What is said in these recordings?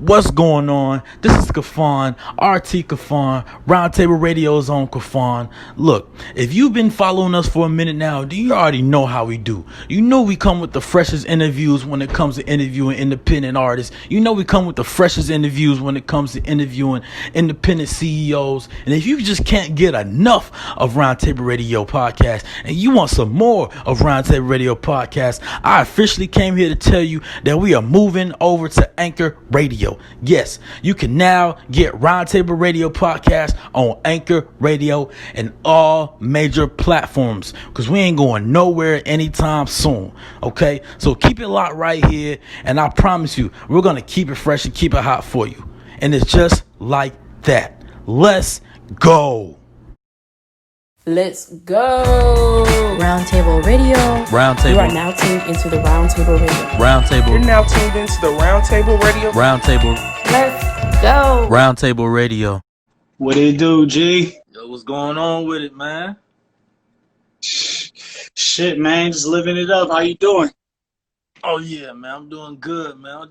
What's going on? This is Kafan, RT Kafan, Roundtable Radio's on Kafan. Look, if you've been following us for a minute now, you already know how we do. You know we come with the freshest interviews when it comes to interviewing independent artists. You know we come with the freshest interviews when it comes to interviewing independent CEOs. And if you just can't get enough of Roundtable Radio Podcast and you want some more of Roundtable Radio Podcast, I officially came here to tell you that we are moving over to Anchor Radio. Yes, you can now get Roundtable Radio Podcast on Anchor Radio and all major platforms because we ain't going nowhere anytime soon. Okay, so keep it locked right here, and I promise you, we're gonna keep it fresh and keep it hot for you. And it's just like that. Let's go. Let's go. Roundtable Radio. Roundtable. You are now tuned into the Roundtable Radio. Roundtable. You're now tuned into the Roundtable Radio. Roundtable. Let's go. Roundtable Radio. What it do, G? Yo, what's going on with it, man? Shit, man, just living it up. How you doing? Oh yeah, man, I'm doing good, man.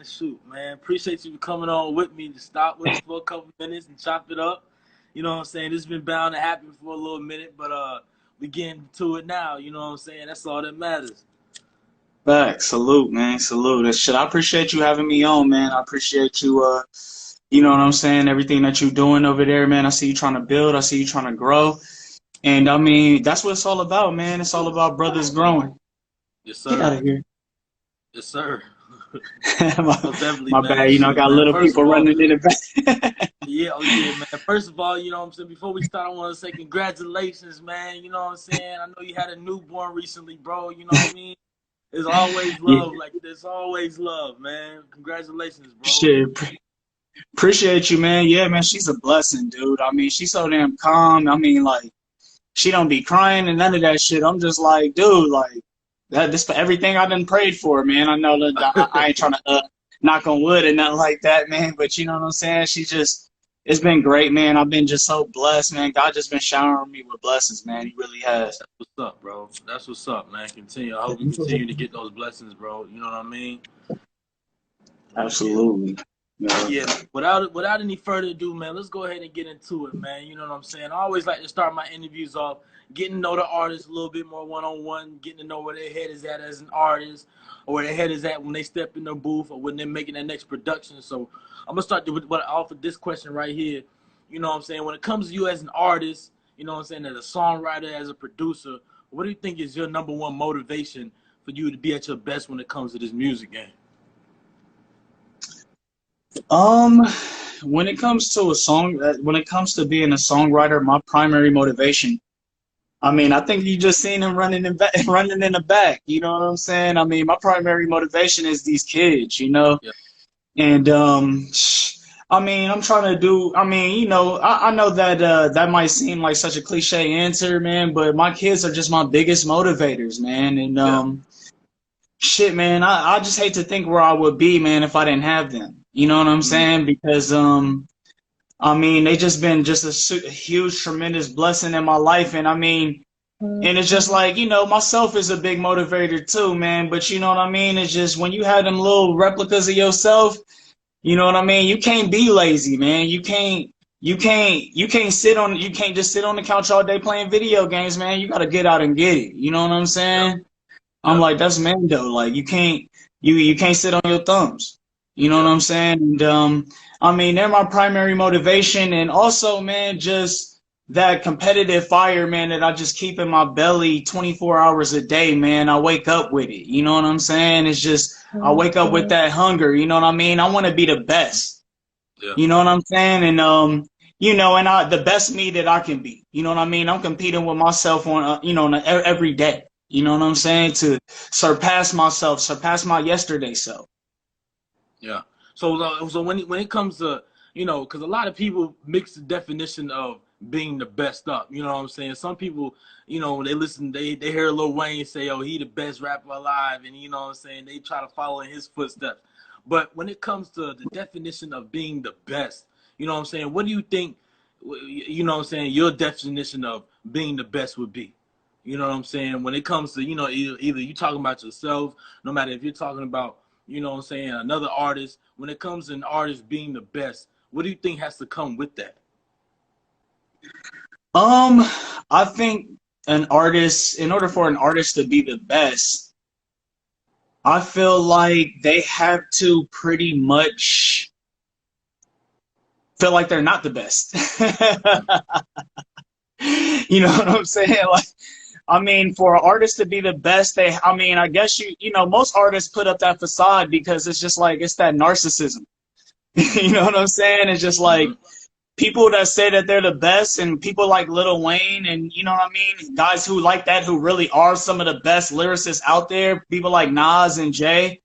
Shoot, man. Appreciate you coming on with me to stop with us for a couple minutes and chop it up. You know what I'm saying? This has been bound to happen for a little minute, but we getting to it now. You know what I'm saying? That's all that matters. Back, salute, man, salute. That shit, I appreciate you having me on, man. I appreciate you, you know what I'm saying? Everything that you're doing over there, man. I see you trying to build. I see you trying to grow. And I mean, that's what it's all about, man. It's all about brothers growing. Yes, sir. Get out of here. Yes, sir. my bad, you know, I got little people running in the back. Yeah, man. First of all, you know what I'm saying, before we start, I want to say congratulations, man. You know what I'm saying? I know you had a newborn recently, bro. You know what I mean? There's always love. Like, there's always love, man. Congratulations, bro. Shit. Appreciate you, man. Yeah, man, she's a blessing, dude. I mean, she's so damn calm. I mean, like, she don't be crying and none of that shit. I'm just like, dude, like, this for everything I done prayed for, man. I know that I ain't trying to knock on wood and nothing like that, man. But you know what I'm saying? It's been great, man. I've been just so blessed, man. God just been showering me with blessings, man. He really has. That's what's up, bro. That's what's up, man. Continue. I hope you continue to get those blessings, bro. You know what I mean? Absolutely. Yeah. Without any further ado, man, let's go ahead and get into it, man. You know what I'm saying? I always like to start my interviews off getting to know the artist a little bit more one-on-one, getting to know where their head is at as an artist, or where their head is at when they step in their booth or when they're making their next production. So I'm going to start with what I offer this question right here. You know what I'm saying? When it comes to you as an artist, you know what I'm saying, as a songwriter, as a producer, what do you think is your number one motivation for you to be at your best when it comes to this music game? When it comes to when it comes to being a songwriter, my primary motivation, I mean, I think you just seen him running in the back. You know what I'm saying? I mean, my primary motivation is these kids, you know? Yeah. And, I mean, I'm trying to do, I mean, you know, I know that that might seem like such a cliche answer, man, but my kids are just my biggest motivators, man. And, shit, man, I just hate to think where I would be, man, if I didn't have them. You know what I'm saying? Because, I mean, they just been just a huge, tremendous blessing in my life. And I mean, and it's just like, you know, myself is a big motivator too, man. But you know what I mean? It's just when you have them little replicas of yourself, you know what I mean? You can't be lazy, man. You can't just sit on the couch all day playing video games, man. You got to get out and get it. You know what I'm saying? Yeah. I'm like, that's Mando. Like, you can't sit on your thumbs. You know what I'm saying? And, I mean, they're my primary motivation. And also, man, just that competitive fire, man, that I just keep in my belly 24 hours a day, man. I wake up with it. You know what I'm saying? It's just, I wake up with that hunger. You know what I mean? I want to be the best. Yeah. You know what I'm saying? And, you know, and the best me that I can be. You know what I mean? I'm competing with myself on, you know, every day. You know what I'm saying? To surpass myself, surpass my yesterday self. Yeah. So when it comes to, you know, because a lot of people mix the definition of being the best up. You know what I'm saying? Some people, you know, they hear Lil Wayne say, oh, he the best rapper alive. And, you know what I'm saying, they try to follow in his footsteps. But when it comes to the definition of being the best, you know what I'm saying, what do you think, you know what I'm saying, your definition of being the best would be? You know what I'm saying? When it comes to, you know, either you talking about yourself, no matter if you're talking about you know what I'm saying, another artist, when it comes to an artist being the best, what do you think has to come with that? I think an artist, in order for an artist to be the best, I feel like they have to pretty much feel like they're not the best. You know what I'm saying? Like, I mean, for an artist to be the best, I mean, I guess most artists put up that facade because it's just like, it's that narcissism. You know what I'm saying? It's just like people that say that they're the best, and people like Lil Wayne, and you know what I mean? Guys who like that, who really are some of the best lyricists out there, people like Nas and Jay.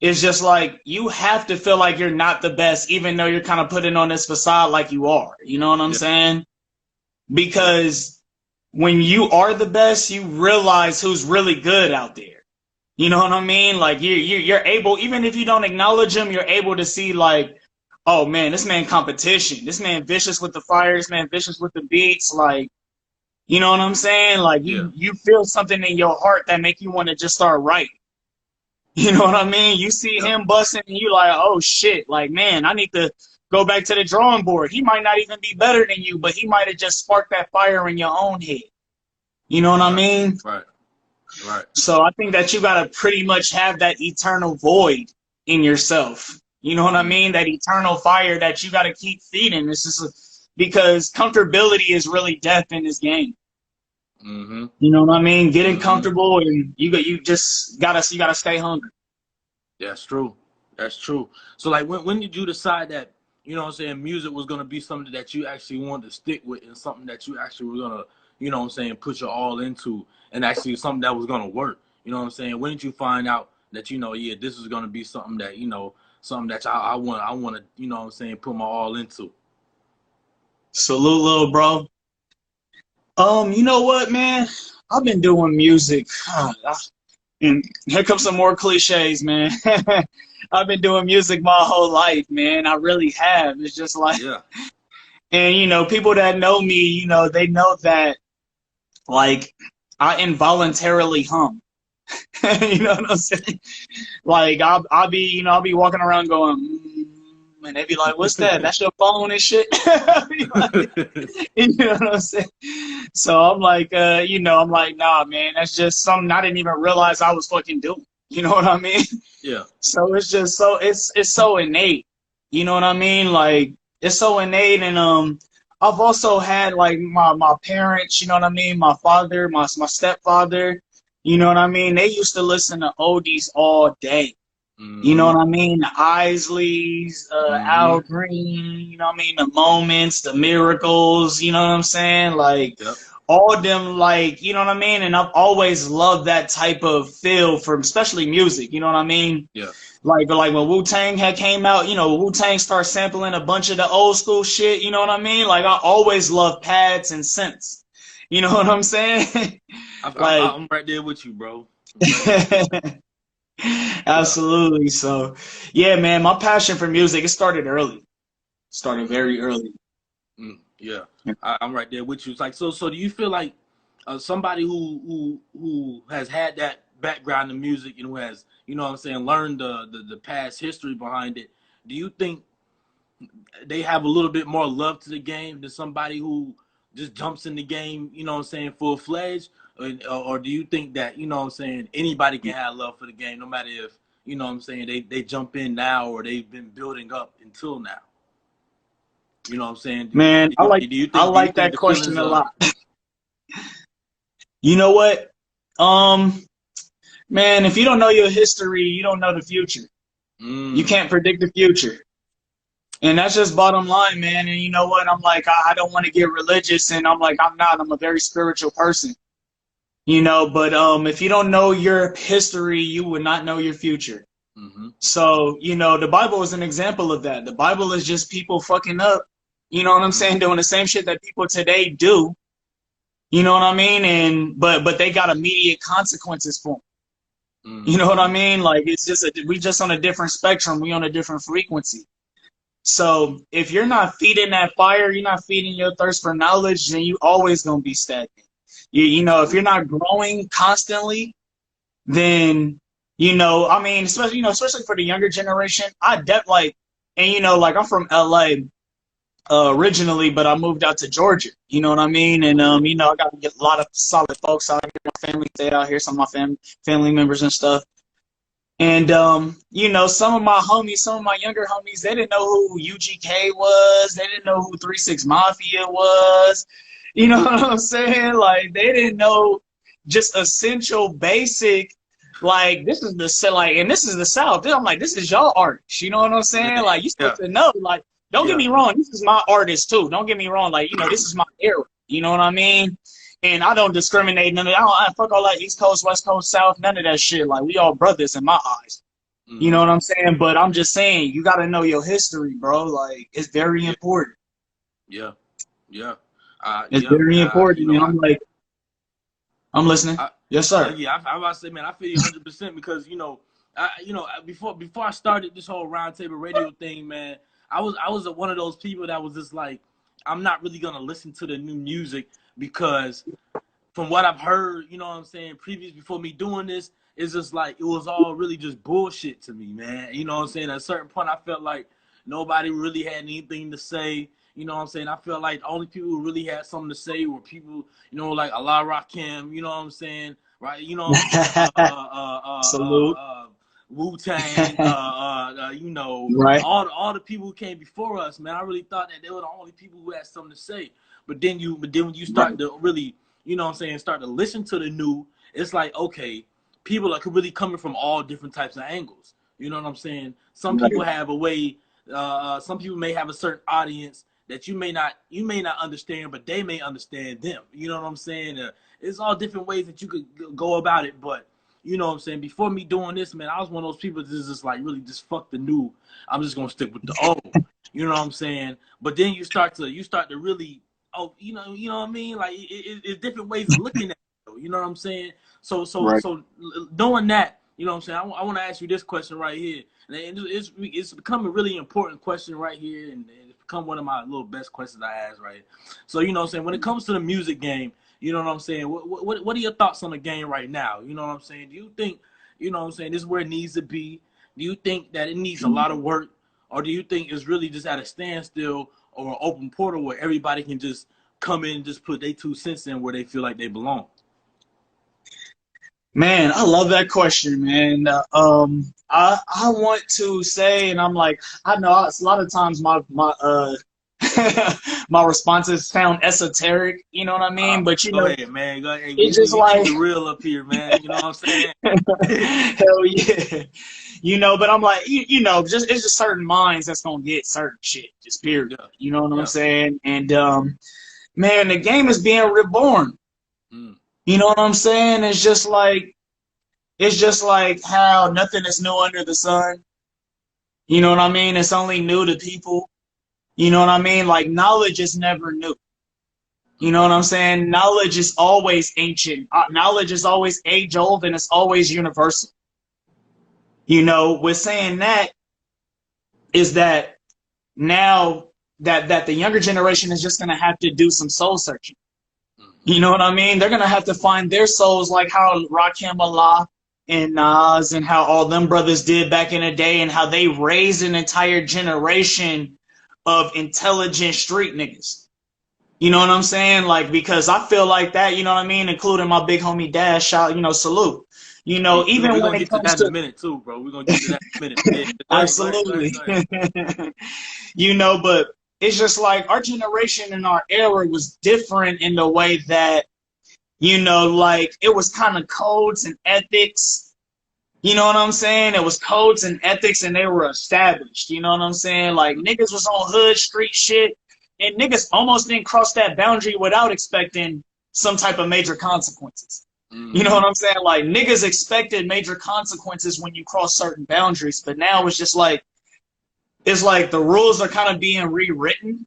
It's just like, you have to feel like you're not the best, even though you're kind of putting on this facade like you are. You know what I'm saying? Because when you are the best, you realize who's really good out there. You know what I mean? Like you're able, even if you don't acknowledge them, you're able to see like, oh man, this man competition. This man vicious with the fire. This man vicious with the beats. Like, you know what I'm saying? Like you feel something in your heart that make you want to just start writing. You know what I mean? You see him busting and you like, oh shit, like, man, I need to go back to the drawing board. He might not even be better than you, but he might have just sparked that fire in your own head. You know what I mean? Right. Right. So I think that you got to pretty much have that eternal void in yourself. You know what I mean? That eternal fire that you got to keep feeding. This is because comfortability is really death in this game. Mm-hmm. You know what I mean? Getting comfortable, and you just gotta stay hungry. That's true. That's true. So like when did you decide that, you know what I'm saying, music was gonna be something that you actually wanted to stick with, and something that you actually were gonna, you know what I'm saying, put your all into, and actually something that was gonna work? You know what I'm saying? When did you find out that, you know, yeah, this is gonna be something that, you know, something that I want to, you know what I'm saying, put my all into? Salute, little bro. You know what, man? I've been doing music, and here comes some more cliches, man. I've been doing music my whole life, man. I really have. It's just like, and you know, people that know me, you know, they know that, like, I involuntarily hum. You know what I'm saying? Like, I'll be walking around going, and they be like, what's that? That's your phone and shit? Like, you know what I'm saying? So I'm like, I'm like, nah, man, that's just something I didn't even realize I was fucking doing. You know what I mean? Yeah. So it's just it's so innate. You know what I mean? Like, it's so innate. And I've also had like my parents, you know what I mean? My father, my stepfather, you know what I mean? They used to listen to oldies all day. You know what I mean? The Isleys, Al Green, you know what I mean? The Moments, the Miracles, you know what I'm saying? Like, all of them, like, you know what I mean? And I've always loved that type of feel from especially music, you know what I mean? Yeah. Like, but like when Wu-Tang had came out, you know, Wu-Tang started sampling a bunch of the old school shit, you know what I mean? Like, I always loved pads and synths. You know what I'm saying? I'm right there with you, bro. Absolutely. So, yeah, man, my passion for music, it started early. Started very early. Yeah, I'm right there with you. It's like, so do you feel like somebody who has had that background in music and who has, you know what I'm saying, learned the past history behind it, do you think they have a little bit more love to the game than somebody who just jumps in the game, you know what I'm saying, full-fledged? Or do you think that, you know what I'm saying, anybody can have love for the game, no matter if, you know what I'm saying, they jump in now or they've been building up until now? You know what I'm saying? Man, I like that question a lot. You know what? Man, if you don't know your history, you don't know the future. You can't predict the future. And that's just bottom line, man. And you know what? I'm like, I don't want to get religious, and I'm like, I'm a very spiritual person. You know, but if you don't know your history, you would not know your future. So, you know, the Bible is an example of that. The Bible is just people fucking up, you know what I'm saying, doing the same shit that people today do. You know what I mean? And but they got immediate consequences for them. You know what I mean? Like, it's just we just on a different spectrum. We on a different frequency. So if you're not feeding that fire, you're not feeding your thirst for knowledge, then you always gonna be stagnant. You know, if you're not growing constantly, then I mean, especially, especially for the younger generation, and like I'm from LA originally, but I moved out to Georgia. You know what I mean? And I got a lot of solid folks out here. My family stayed out here, some of my family members and stuff. And some of my younger homies, they didn't know who UGK was. They didn't know who 3 6 Mafia was. You know what I'm saying? Like they didn't know just essential basic. Like this is and this is the South. I'm like, this is y'all art. You know what I'm saying? Like you supposed to know. Like, don't get me wrong, this is my artist too. Don't get me wrong. Like, this is my era. You know what I mean? And I don't discriminate. I fuck all that East Coast, West Coast, South, none of that shit. Like we all brothers in my eyes. Mm-hmm. You know what I'm saying? But I'm just saying, you gotta know your history, bro. Like it's very important. Yeah. It's very important. I'm listening. Yes, sir. I'm about to say, man, I feel you 100% because before I started this whole roundtable radio thing, man, I was one of those people that was just like, I'm not really gonna listen to the new music because from what I've heard, you know what I'm saying, previous before me doing this, it's just like it was all really just bullshit to me, man. You know what I'm saying? At a certain point, I felt like nobody really had anything to say. You know what I'm saying? I felt like the only people who really had something to say were people, like Allah Rakim, you know what I'm saying? Right? Salute. Wu-Tang, right. all the people who came before us, man. I really thought that they were the only people who had something to say. But then when you start to really, start to listen to the new, it's like, okay, people are really coming from all different types of angles. You know what I'm saying? Some people have a way, some people may have a certain audience that you may not understand, but they may understand them. You know what I'm saying? It's all different ways that you could go about it. But you know what I'm saying? Before me doing this, man, I was one of those people that's just like really just fuck the new. I'm just gonna stick with the old. You know what I'm saying? But then you start to really, you know what I mean? Like it's different ways of looking at it. You know what I'm saying? So knowing that, you know what I'm saying? I want to ask you this question right here, and it's become a really important question right here, and it's become one of my little best questions I ask right here. So you know what I'm saying? When it comes to the music game, you know what I'm saying? What are your thoughts on the game right now? You know what I'm saying? Do you think, you know what I'm saying, this is where it needs to be? Do you think that it needs a lot of work? Or do you think it's really just at a standstill or an open portal where everybody can just come in and just put their 2 cents in where they feel like they belong? Man, I love that question, man. I want to say, and I'm like, I know it's a lot of times my my responses sound esoteric, you know what I mean? But go ahead, man. Go ahead. It's just like keep it real up here, man. You know what I'm saying? Hell yeah. But I'm like, it's just certain minds that's gonna get certain shit, just period. Yeah. You know what I'm saying? And man, the game is being reborn. You know what I'm saying? It's just like how nothing is new under the sun. You know what I mean? It's only new to people. You know what I mean? Like knowledge is never new. You know what I'm saying? Knowledge is always ancient. Knowledge is always age old, and it's always universal. With saying that is that now that the younger generation is just going to have to do some soul searching. You know what I mean? They're going to have to find their souls like how Rakim Allah and Nas and how all them brothers did back in the day, and how they raised an entire generation of intelligent street niggas. You know what I'm saying? Like, because I feel like that, you know what I mean? Including my big homie Dash, shout, salute. Even when it comes to that in a minute too, bro. We're going to get to that in a minute. Yeah. Absolutely. But it's just like our generation and our era was different in the way that, like it was kind of codes and ethics. You know what I'm saying? It was codes and ethics, and they were established. You know what I'm saying? Like niggas was on hood street shit, and niggas almost didn't cross that boundary without expecting some type of major consequences. Mm-hmm. You know what I'm saying? Like niggas expected major consequences when you cross certain boundaries, but now it's just like, it's like the rules are kind of being rewritten,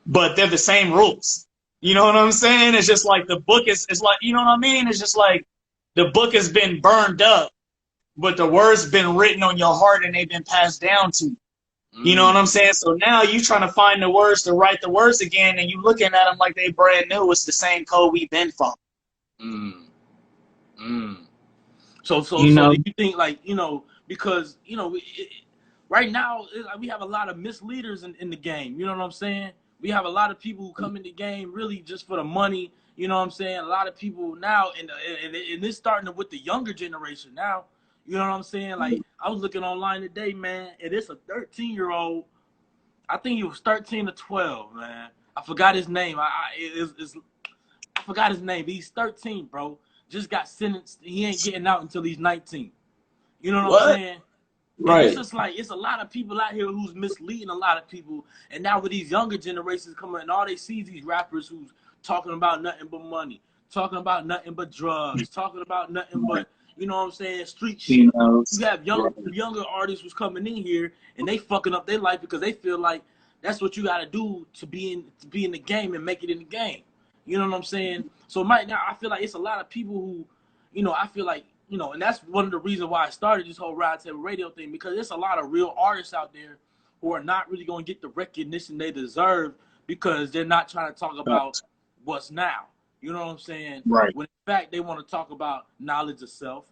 but they're the same rules. You know what I'm saying? It's just like the book it's like, you know what I mean? It's just like the book has been burned up, but the words been written on your heart and they've been passed down to you. You know what I'm saying? So now you trying to find the words to write the words again, and you looking at them like they brand new. It's the same code we've been following. You So know, do you think, like, because right now like, we have a lot of misleaders in the game. You know what I'm saying? We have a lot of people who come in the game really just for the money. You know what I'm saying? A lot of people now, and it's starting with the younger generation now. You know what I'm saying? Like, I was looking online today, man, and it's a 13-year-old. I think he was 13 or 12, man. I forgot his name. I forgot his name. But he's 13, bro. Just got sentenced. He ain't getting out until he's 19. You know what I'm what? saying? And it's Right. just like, it's a lot of people out here who's misleading a lot of people. And now with these younger generations coming, and all they see is these rappers who's talking about nothing but money, talking about nothing but drugs, talking about nothing but, you know what I'm saying, street shit. You know, You have right. younger artists who's coming in here and they fucking up their life because they feel like that's what you got to do to be in the game and make it in the game. You know what I'm saying? So right now, I feel like it's a lot of people who, I feel like, and that's one of the reasons why I started this whole Round Table Radio thing, because there's a lot of real artists out there who are not really going to get the recognition they deserve because they're not trying to talk about what's now. You know what I'm saying? Right. When in fact, they want to talk about knowledge of self.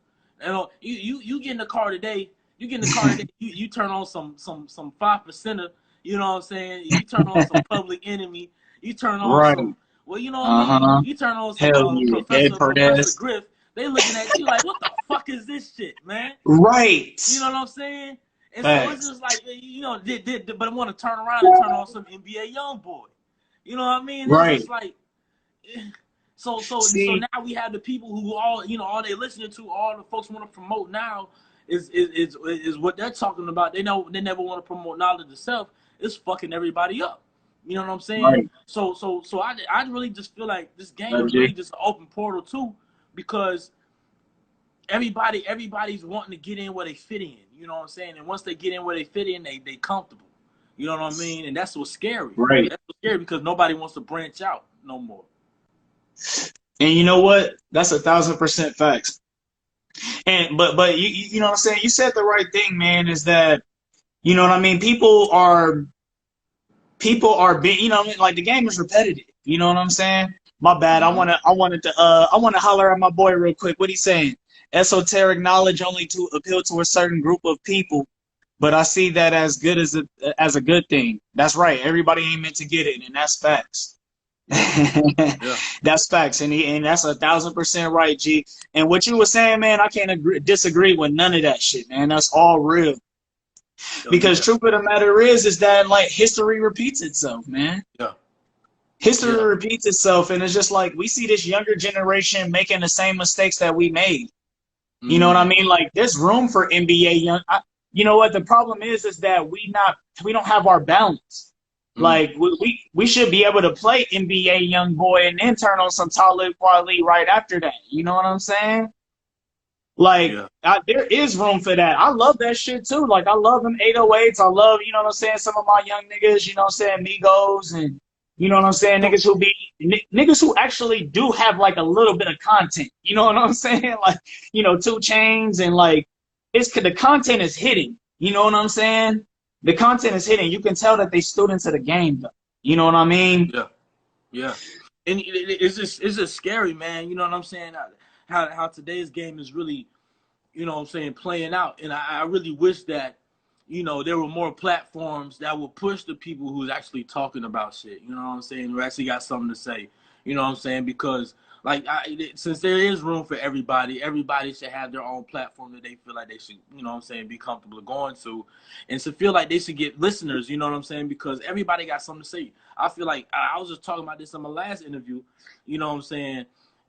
You get in the car today, you turn on some 5%er, you know what I'm saying? You turn on some Public Enemy, you turn on Right. some, well, you know what I mean? You turn on some Hell yeah. Ed Professor Perez. Griff. They looking at you like, what the fuck is this shit, man? Right. You know what I'm saying? And Facts. so it's just like, but I want to turn around and turn on some NBA YoungBoy. You know what I mean? Right. It's just like, so See, now we have the people who all they listening to, all the folks want to promote now is what they're talking about. They never want to promote knowledge of self. It's fucking everybody up. You know what I'm saying? Right. So I really just feel like this game is Legit. really just an open portal too, because everybody's wanting to get in where they fit in. You know what I'm saying? And once they get in where they fit in, they comfortable. You know what I mean? And that's what's scary. Right. That's what's scary because nobody wants to branch out no more. And you know what? That's 1,000% facts. And but you know what I'm saying? You said the right thing, man, is that, you know what I mean? People are being, you know what I mean? Like, the game is repetitive. You know what I'm saying? My bad. I wanted to holler at my boy real quick. What he saying? Esoteric knowledge only to appeal to a certain group of people, but I see that as good as a good thing. That's right. Everybody ain't meant to get it, and that's facts. Yeah. That's facts, and that's 1,000% right, G. And what you were saying, man, I can't disagree with none of that shit, man. That's all real. Because truth of the matter is that, like, history repeats itself, man. Yeah. History repeats itself, and it's just like we see this younger generation making the same mistakes that we made. You know what I mean? Like, there's room for NBA young. You know what the problem is that we don't have our balance. Like, we should be able to play NBA young boy and then turn on some Talib Kweli right after that. You know what I'm saying? Like, there is room for that. I love that shit too. Like, I love them 808s. I love, you know what I'm saying, some of my young niggas, you know what I'm saying, Migos, and you know what I'm saying, niggas who actually do have like a little bit of content. You know what I'm saying? Like, you know, 2 Chainz, and like, the content is hitting. You know what I'm saying? The content is hitting. You can tell that they students of the game, though. You know what I mean? Yeah. And it's just scary, man. You know what I'm saying? How today's game is really, you know what I'm saying, playing out. And I really wish that, you know, there were more platforms that would push the people who's actually talking about shit. You know what I'm saying? Who actually got something to say. You know what I'm saying? Because, like, since there is room for everybody should have their own platform that they feel like they should, you know what I'm saying, be comfortable going to. And to feel like they should get listeners, you know what I'm saying? Because everybody got something to say. I feel like, I was just talking about this in my last interview, you know what I'm saying?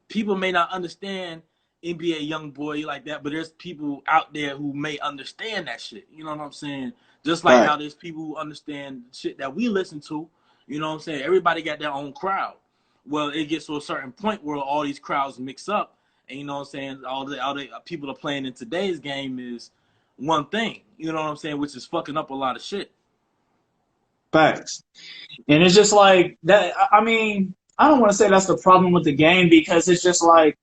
People may not understand NBA young boy like that, but there's people out there who may understand that shit. You know what I'm saying? Just like how there's people who understand shit that we listen to. You know what I'm saying? Everybody got their own crowd. Well, it gets to a certain point where all these crowds mix up, and you know what I'm saying? All the people are playing in today's game is one thing. You know what I'm saying? Which is fucking up a lot of shit. Facts. And it's just like that. I mean, I don't want to say that's the problem with the game, because it's just like,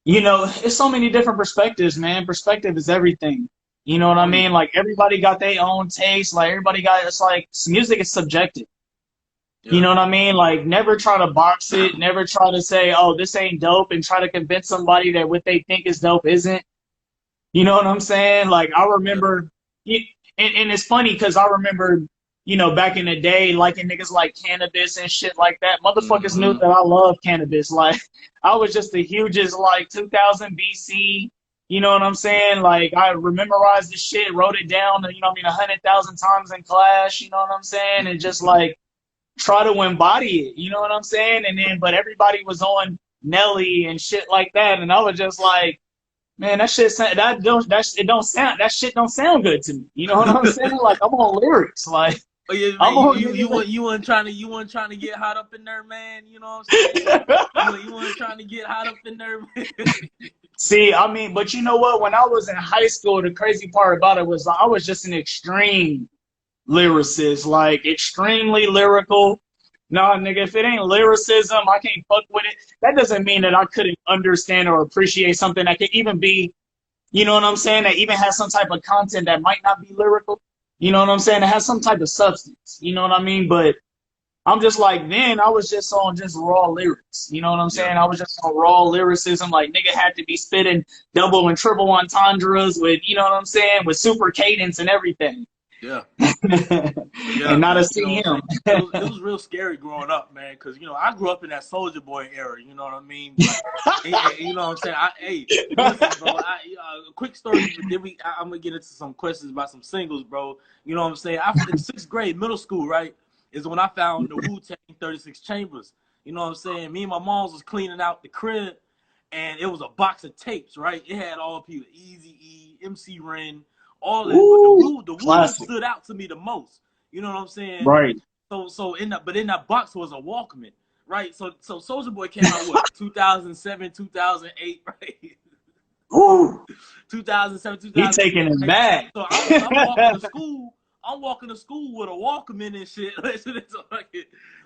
you know, it's so many different perspectives, man. Perspective is everything. You know what I mean? Like, everybody got their own taste. Like, everybody got, it's like, music is subjective. You know what I mean? Like, never try to box it. Never try to say, oh, this ain't dope, and try to convince somebody that what they think is dope isn't. You know what I'm saying? Like, I remember, and it's funny because I remember, back in the day, liking niggas like cannabis and shit like that. Motherfuckers knew that I love cannabis. Like, I was just the hugest, like, 2000 BC. You know what I'm saying? Like, I memorized the shit, wrote it down, 100,000 times in class. You know what I'm saying? And just, like, try to embody it. You know what I'm saying? And then, but everybody was on Nelly and shit like that. And I was just like, man, that shit don't sound good to me. You know what I'm saying? Like, I'm on lyrics. Like, oh yeah, man, you weren't trying to get hot up in there, man. You know what I'm saying? you weren't trying to get hot up in there, man. See, I mean, but you know what? When I was in high school, the crazy part about it was I was just an extreme lyricist, like extremely lyrical. Nah, nigga, if it ain't lyricism, I can't fuck with it. That doesn't mean that I couldn't understand or appreciate something that could even be, you know what I'm saying, that even has some type of content that might not be lyrical. You know what I'm saying? It has some type of substance. You know what I mean? But I'm just like, then I was just on just raw lyrics. You know what I'm saying? I was just on raw lyricism. Like, nigga had to be spitting double and triple entendres with, you know what I'm saying, with super cadence and everything. Yeah. And not to see him. It was real scary growing up, man, because, I grew up in that Soulja Boy era, you know what I mean? Like, you know what I'm saying? Listen, bro, a quick story, but then I'm going to get into some questions about some singles, bro. You know what I'm saying? In 6th grade, middle school, right, is when I found the Wu-Tang 36 Chambers. You know what I'm saying? Me and my moms was cleaning out the crib, and it was a box of tapes, right? It had all people, Eazy-E, MC Ren, all that. But the Wu stood out to me the most. You know what I'm saying? Right. So in that box was a Walkman, right? So Soulja Boy came out what 2007, 2008, right? Ooh. 2007, 2008. He taking it back. So I'm walking to school. I'm walking to school with a Walkman and shit. Listen to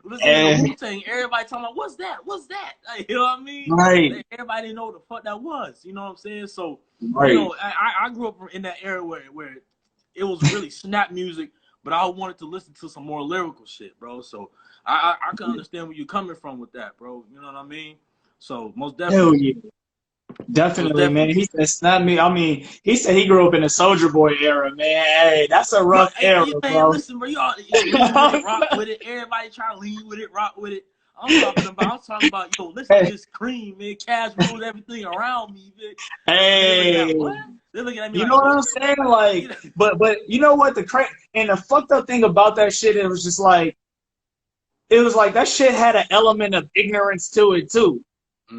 Wu-Tang. Everybody talking about, what's that? What's that? Like, you know what I mean? Right. Everybody didn't know what the fuck that was. You know what I'm saying? So, right. I grew up in that era where it was really snap music, but I wanted to listen to some more lyrical shit, bro. So I can understand where you're coming from with that, bro. You know what I mean? So most definitely. Hell yeah. Definitely, man. He said, "Snap me." I mean, he said he grew up in the Soulja Boy era, man. Hey, that's a rough era, bro. Listen, bro, you rock with it. Everybody try to lean with it, rock with it. I'm talking about, yo, listen to this cream, man. Cash rules everything around me, man. Hey, they're looking at me. You know what I'm saying? Like, but you know what and the fucked up thing about that shit, it was like that shit had an element of ignorance to it too.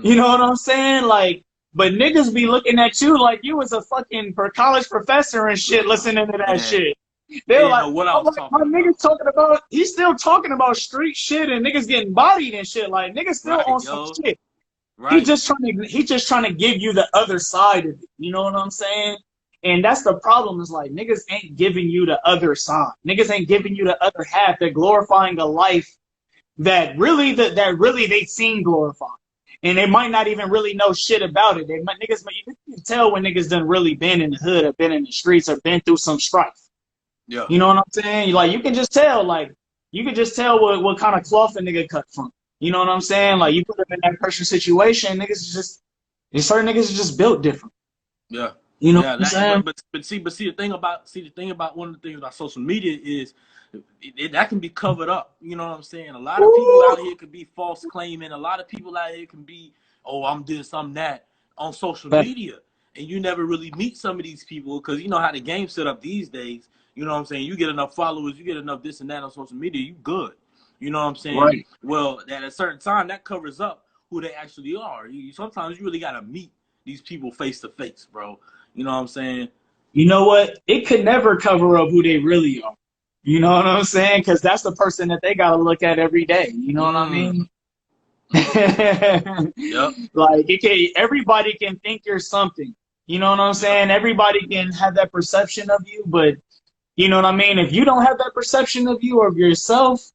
You know what I'm saying? Like. But niggas be looking at you like you was a fucking college professor and shit listening to that shit. They're like, my niggas talking about, he's still talking about street shit and niggas getting bodied and shit. Like, niggas still on some shit. Right. He just trying to give you the other side of it. You know what I'm saying? And that's the problem, is like, niggas ain't giving you the other side. Niggas ain't giving you the other half. They're glorifying a life that really they seem glorified. And they might not even really know shit about it. You can tell when niggas done really been in the hood or been in the streets or been through some strife. Yeah. You know what I'm saying? Like, you can just tell, what kind of cloth a nigga cut from. You know what I'm saying? Like, you put them in that pressure situation, certain niggas are just built different. Yeah. You know what I'm saying? But see the thing about one of the things about social media is that can be covered up. You know what I'm saying? A lot of people out here could be false claiming. A lot of people out here can be, oh, I'm this, I'm that on social media. And you never really meet some of these people because you know how the game's set up these days. You know what I'm saying? You get enough followers, you get enough this and that on social media, you good. You know what I'm saying? Right. Well, at a certain time, that covers up who they actually are. Sometimes you really got to meet these people face to face, bro. You know what I'm saying? You know what? It could never cover up who they really are. You know what I'm saying? Because that's the person that they got to look at every day. You know what I mean? Yep. Like, everybody can think you're something. You know what I'm saying? Everybody can have that perception of you, but you know what I mean? If you don't have that perception of you or of yourself,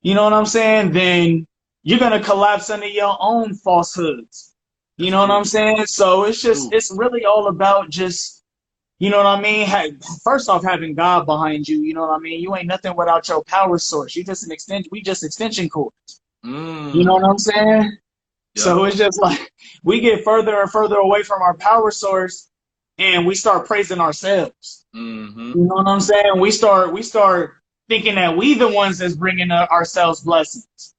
you know what I'm saying? Then you're going to collapse under your own falsehoods. You know what I'm saying? So it's really all about just, You know what I mean? First off, having God behind you, you know what I mean? You ain't nothing without your power source. You just an extension. We just extension cords. You know what I'm saying? Yeah. So it's just like we get further and further away from our power source, and we start praising ourselves. Mm-hmm. You know what I'm saying? We start thinking that we the ones that's bringing ourselves blessings.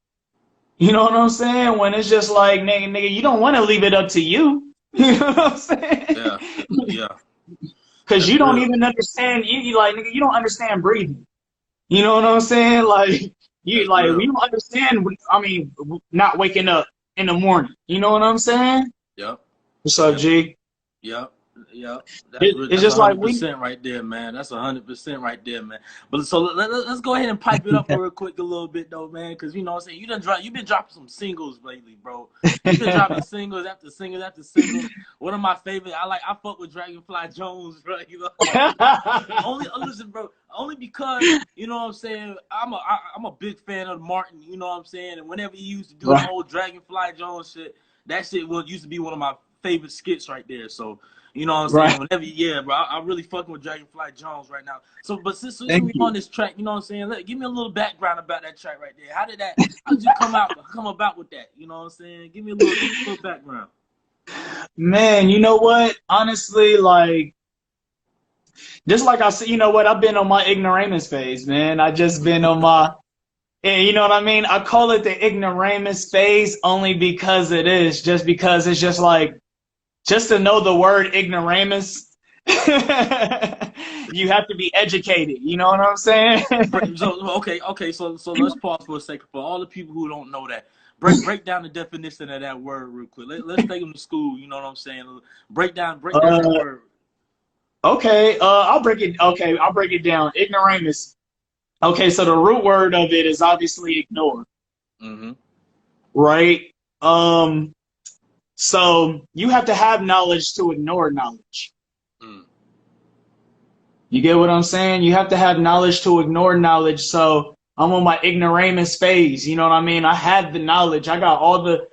You know what I'm saying? When it's just like, nigga, you don't want to leave it up to you. You know what I'm saying? Yeah. Yeah. Because you don't real. even understand. You like, nigga, you don't understand breathing. You know what I'm saying? Like, we don't understand. I mean, not waking up in the morning. You know what I'm saying? Yep. What's up, G? Yep. Yep. It's just like 100% right there, man. That's 100% right there, man. But so let's go ahead and pipe it up real quick a little bit though, man, because you know what I'm saying, you've been dropping some singles lately, bro. You've been dropping singles after singles after singles. One of my favorite, I fuck with Dragonfly Jones, bro. You know, listen, bro. Only because you know what I'm saying. I'm a big fan of Martin. You know what I'm saying. And whenever he used to do the whole Dragonfly Jones shit, that shit used to be one of my favorite skits right there. So. You know what I'm saying? Whenever, bro, I'm really fucking with Dragonfly Jones right now. So, but since we on this track, you know what I'm saying? Give me a little background about that track right there. How did you come about with that? You know what I'm saying? Give me a little background. Man, you know what? Honestly, like, just like I said, you know what? I've been on my ignoramus phase, man. I just been on my, you know what I mean? I call it the ignoramus phase only because it is, just because it's just like, just to know the word ignoramus, you have to be educated. You know what I'm saying? Okay. So let's pause for a second for all the people who don't know that. Break down the definition of that word real quick. Let's take them to school. You know what I'm saying? Break down that word. Okay. I'll break it down. Ignoramus. Okay. So the root word of it is obviously ignore. Mm-hmm. Right. So you have to have knowledge to ignore knowledge. Mm. You get what I'm saying? You have to have knowledge to ignore knowledge. So I'm on my ignoramus phase. You know what I mean? I have the knowledge. I got all the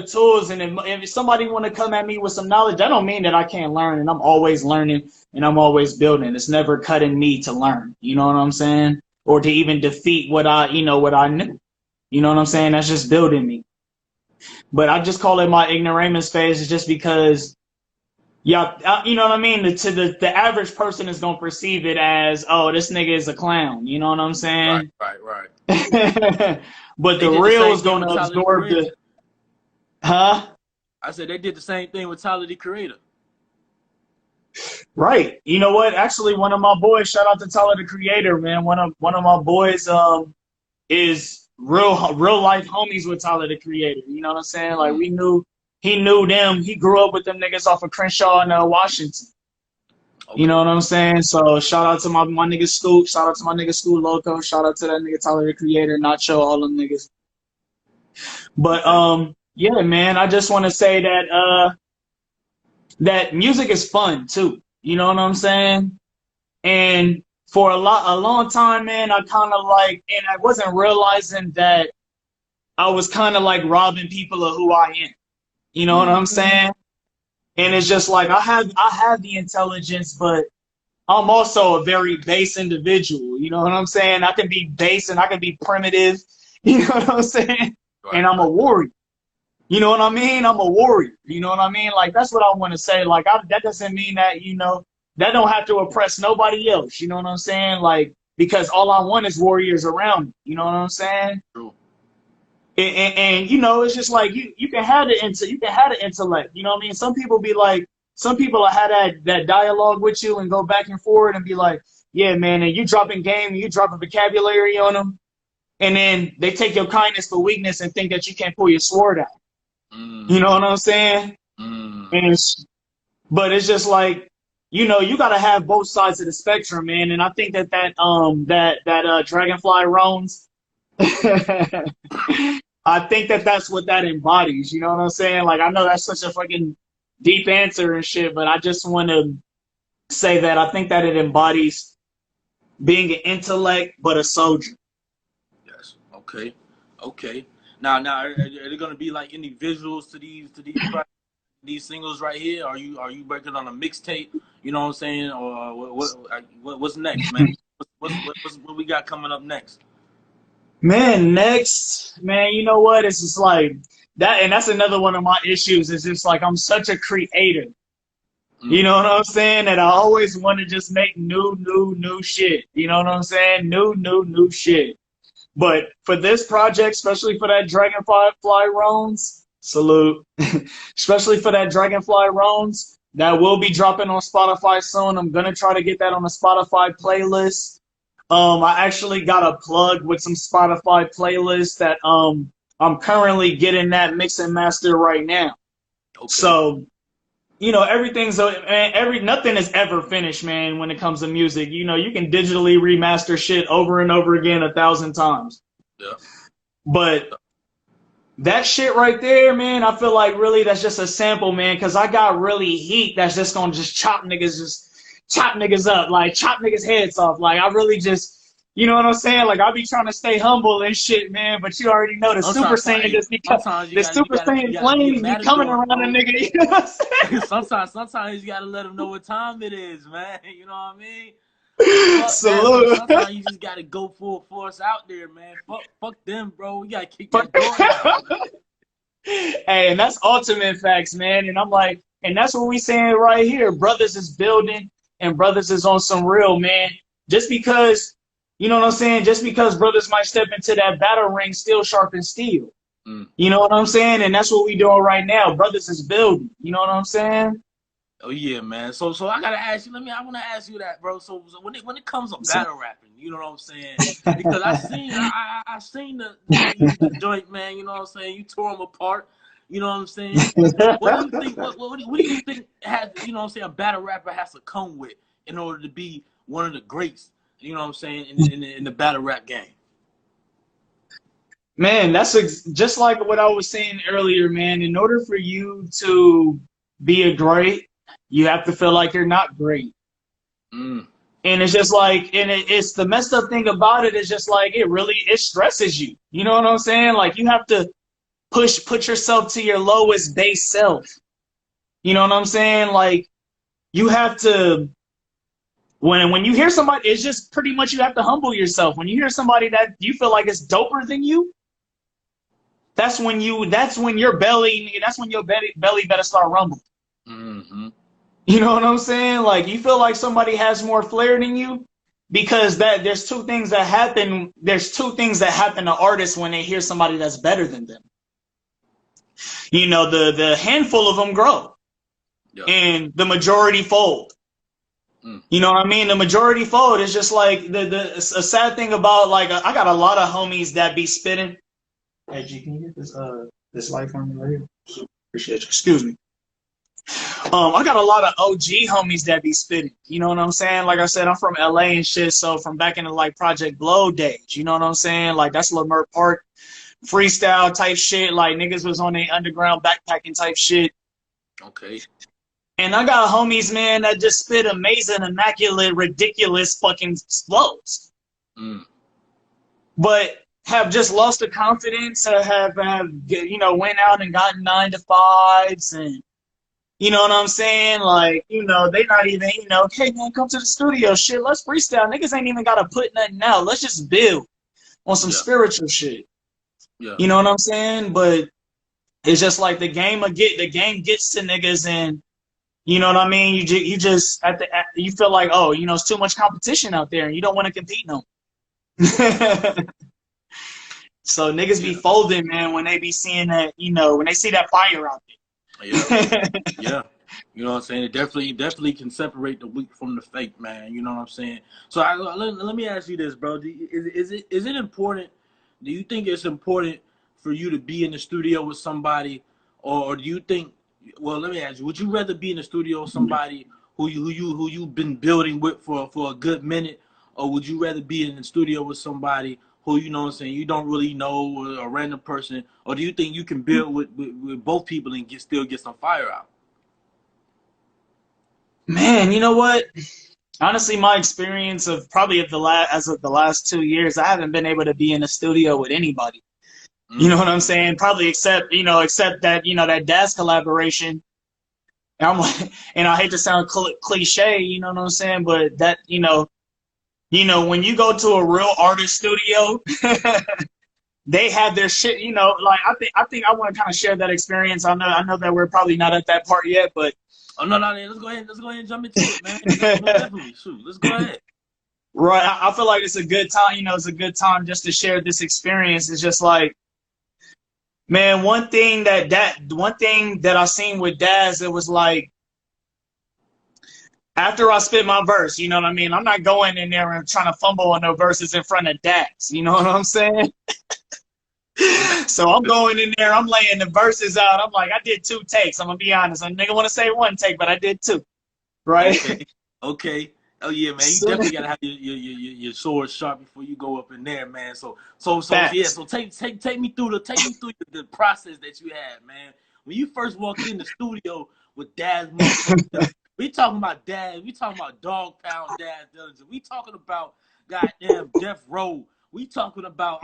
tools. And if somebody want to come at me with some knowledge, that don't mean that I can't learn. And I'm always learning and I'm always building. It's never cutting me to learn. You know what I'm saying? Or to even defeat what I knew. You know what I'm saying? That's just building me. But I just call it my ignoramus phase, is just because, you know what I mean? The average person is going to perceive it as, oh, this nigga is a clown. You know what I'm saying? Right. But the real is going to absorb the, huh? I said they did the same thing with Tyler, the Creator. Right. You know what? Actually, one of my boys, shout out to Tyler, the Creator, man. One of my boys is real life homies with Tyler, the Creator. You know what I'm saying? Like, he knew them. He grew up with them niggas off of Crenshaw in Washington. Okay. You know what I'm saying? So shout out to my nigga Scoop. Shout out to my nigga Scoop Loco. Shout out to that nigga Tyler, the Creator. Nacho, all them niggas. But yeah, man. I just want to say that that music is fun too. You know what I'm saying? And for a long time, man, I kind of like, and I wasn't realizing that I was kind of like robbing people of who I am. You know what I'm saying? And it's just like I have the intelligence, but I'm also a very base individual. You know what I'm saying? I can be base and I can be primitive. You know what I'm saying? And I'm a warrior. You know what I mean? I'm a warrior. You know what I mean? Like, that's what I want to say. Like, that doesn't mean that, you know, that don't have to oppress nobody else. You know what I'm saying? Like, because all I want is warriors around me. You know what I'm saying? True. And you know, it's just like you can have the intellect. You know what I mean? Some people will have that dialogue with you and go back and forth and be like, yeah, man, and you dropping game, you dropping vocabulary on them, and then they take your kindness for weakness and think that you can't pull your sword out. You know what I'm saying? But it's just like, you know, you got to have both sides of the spectrum, man. And I think that Dragonfly Roans, I think that that's what that embodies. You know what I'm saying? Like, I know that's such a fucking deep answer and shit, but I just want to say that I think that it embodies being an intellect, but a soldier. Yes. Okay. Now, are there gonna be like any visuals to these singles right here? Are you working on a mixtape? You know what I'm saying? Or what's next, man? What we got coming up next? Man, next, man, you know what? It's just like that, and that's another one of my issues. Is just like I'm such a creator. You know what I'm saying? And I always want to just make new shit. You know what I'm saying? New shit. But for this project, especially for that Dragonfly Roans, salute. Especially for that Dragonfly Roans, that will be dropping on Spotify soon. I'm gonna try to get that on the Spotify playlist. I actually got a plug with some Spotify playlists that I'm currently getting that mix and master right now. Okay. So, you know, nothing is ever finished, man, when it comes to music. You know, you can digitally remaster shit over and over again 1,000 times. Yeah. But that shit right there, man, I feel like really that's just a sample, man, because I got really heat that's just gonna just chop niggas up, like chop niggas heads off. Like I really just, you know what I'm saying? Like I be trying to stay humble and shit, man, but you already know the Super Saiyan just because the Super Saiyan flames be coming around a nigga, you know what I'm saying? sometimes you gotta let them know what time it is, man. You know what I mean? Salute. Sometimes you just gotta go full force out there, man. Fuck them, bro. We gotta kick that door down. Hey, and that's ultimate facts, man. And I'm like, and that's what we saying right here. Brothers is building and brothers is on some real, man. Just because, you know what I'm saying? Just because brothers might step into that battle ring, still sharpen steel. You know what I'm saying? And that's what we doing right now. Brothers is building. You know what I'm saying? Oh yeah, man. So I gotta ask you. I want to ask you that, bro. So when it comes to battle rapping, you know what I'm saying? Because I seen the joint, man. You know what I'm saying? You tore them apart. You know what I'm saying? What do you think? What do you think has, you know what I'm saying, a battle rapper has to come with in order to be one of the greats? You know what I'm saying, in the battle rap game? Man, that's just like what I was saying earlier, man. In order for you to be a great, you have to feel like you're not great. And it's just like, and it's the messed up thing about it is just like, it stresses you. You know what I'm saying? Like you have to put yourself to your lowest base self. You know what I'm saying? Like you have to, when you hear somebody, it's just pretty much you have to humble yourself. When you hear somebody that you feel like is doper than you, that's when your belly better start rumbling. You know what I'm saying? Like you feel like somebody has more flair than you, because there's two things that happen. There's two things that happen to artists when they hear somebody that's better than them. You know, the handful of them grow, and the majority fold. You know what I mean? The majority fold is just like a sad thing about, like, I got a lot of homies that be spitting. Hey G, can you get this light for me right here? Appreciate you. Excuse me. I got a lot of OG homies that be spitting. You know what I'm saying? Like I said, I'm from LA and shit, so from back in the like Project Blow days. You know what I'm saying? Like that's Lamert Park freestyle type shit. Like niggas was on their underground backpacking type shit. Okay. And I got homies, man, that just spit amazing, immaculate, ridiculous fucking flows. But have just lost the confidence, have you know, went out and gotten 9 to 5s, and you know what I'm saying? Like, you know, they not even, you know, hey man, come to the studio, shit, let's freestyle. Niggas ain't even gotta put nothing out. Let's just build on some spiritual shit. You know what I'm saying? But it's just like the game gets to niggas, and you know what I mean? You just you feel like, oh, you know, it's too much competition out there and you don't want to compete no more. So niggas be folding, man, when they be seeing that, you know, when they see that fire out there. Yeah. You know what I'm saying? It definitely can separate the weak from the fake, man. You know what I'm saying? So let me ask you this, bro. Is it important? Do you think it's important for you to be in the studio with somebody, or do you think? Well, let me ask you: would you rather be in the studio with somebody who you've been building with for a good minute, or would you rather be in the studio with somebody who, you know what I'm saying, you don't really know, or a random person? Or do you think you can build with both people and still get some fire out? Man, you know what? Honestly, my experience of probably the last 2 years, I haven't been able to be in a studio with anybody. You know what I'm saying? Probably except that, you know, that DAS collaboration. And I'm like, and I hate to sound cliche, you know what I'm saying? But that, when you go to a real artist studio, they have their shit, like I think I want to kind of share that experience. I know that we're probably not at that part yet, but Oh no, let's go ahead and jump into it, man. No, definitely, shoot, let's go ahead. right, I feel like it's a good time, it's a good time just to share this experience. It's just like, man, one thing that I seen with Daz, it was like, after I spit my verse, you know what I mean? I'm not going in there and trying to fumble on no verses in front of Daz, you know what I'm saying? So I'm going in there, I'm laying the verses out. I'm like, I did 2 takes. I'm gonna be honest. A nigga wanna say 1 take, but I did 2. Right? Okay. Oh yeah, man. You definitely gotta have your sword sharp before you go up in there, man. So yeah. So take me through the process that you had, man. When you first walked in the studio with Daz, we talking about Daz. We talking about Dog Pound Daz Dillinger. We talking about goddamn Death Row. We talking about,